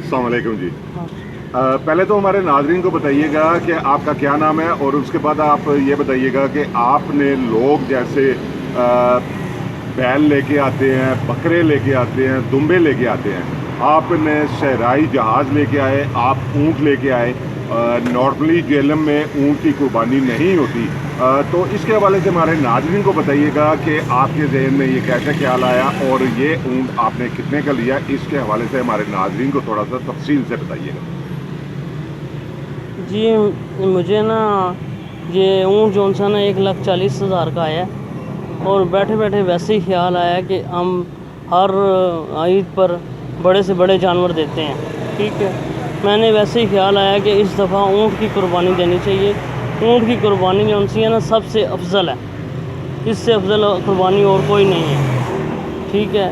अस्सलाम वालेकुम जी। पहले तो हमारे नाज़रीन को बताइएगा कि आपका क्या नाम है, और उसके बाद आप ये बताइएगा कि आपने लोग जैसे बैल लेके आते हैं, बकरे लेके आते हैं, दुम्बे लेके आते हैं, आपने शहराई जहाज़ लेके आए, आप ऊँट लेके आए। नॉर्मली जेलम में ऊँट की कुर्बानी नहीं होती, तो इसके हवाले से हमारे नाज़रीन को बताइएगा कि आपके जहन में ये कैसे ख्याल आया और ये ऊँट आपने कितने का लिया। इसके हवाले से हमारे नाज़रीन को थोड़ा सा तफसील से बताइएगा। जी मुझे ना ये ऊँट जो सा ना 1,40,000 का आया, और बैठे बैठे वैसे ही ख्याल आया कि हम हर ईद पर बड़े से बड़े जानवर देते हैं, ठीक है। मैंने वैसे ही ख्याल आया कि इस दफ़ा ऊँट की कुर्बानी देनी चाहिए। ऊँट की कुर्बानी जो सी है ना सबसे अफजल है, इससे अफजल कुर्बानी और कोई नहीं है, ठीक है।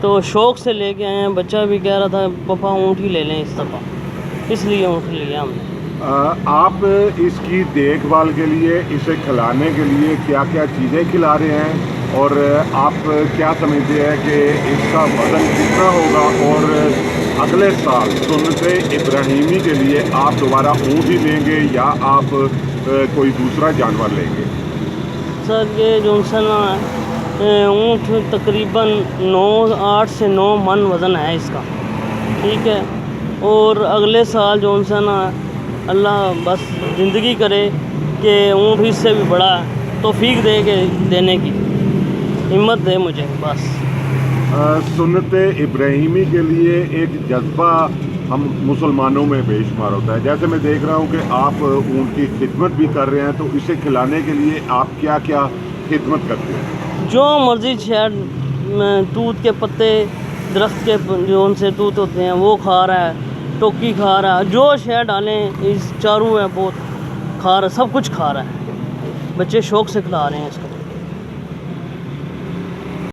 तो शौक़ से लेके आए हैं, बच्चा भी कह रहा था पापा ऊँट ही ले लें इस दफ़ा, इसलिए ऊँट लिया हमने। आप इसकी देखभाल के लिए, इसे खिलाने के लिए क्या क्या चीज़ें खिला रहे हैं, और आप क्या समझते हैं कि इसका वज़न कितना होगा, और अगले साल सुन्नते इब्राहीमी के लिए आप दोबारा ऊँट ही लेंगे या आप कोई दूसरा जानवर लेंगे? सर ये जो सा ना ऊँट तकरीबन 8 से 9 मन वज़न है इसका, ठीक है। और अगले साल जो सा ना अल्लाह बस ज़िंदगी करे कि ऊँट इससे भी बड़ा तौफीक दे के देने की हिम्मत दे मुझे बस। सुन्नते इब्राहीमी के लिए एक जज्बा हम मुसलमानों में बेशुमार होता है। जैसे मैं देख रहा हूँ कि आप ऊँट की खिदमत भी कर रहे हैं, तो इसे खिलाने के लिए आप क्या क्या खिदमत करते हैं? जो मर्ज़ी शहद तूत के पत्ते, दरख्त के जो उनसे तूत होते हैं वो खा रहा है, टोकी खा रहा है, जो शहद डालें इस चारू है बहुत खा रहा है, सब कुछ खा रहा है। बच्चे शौक़ से खिला रहे हैं इसको।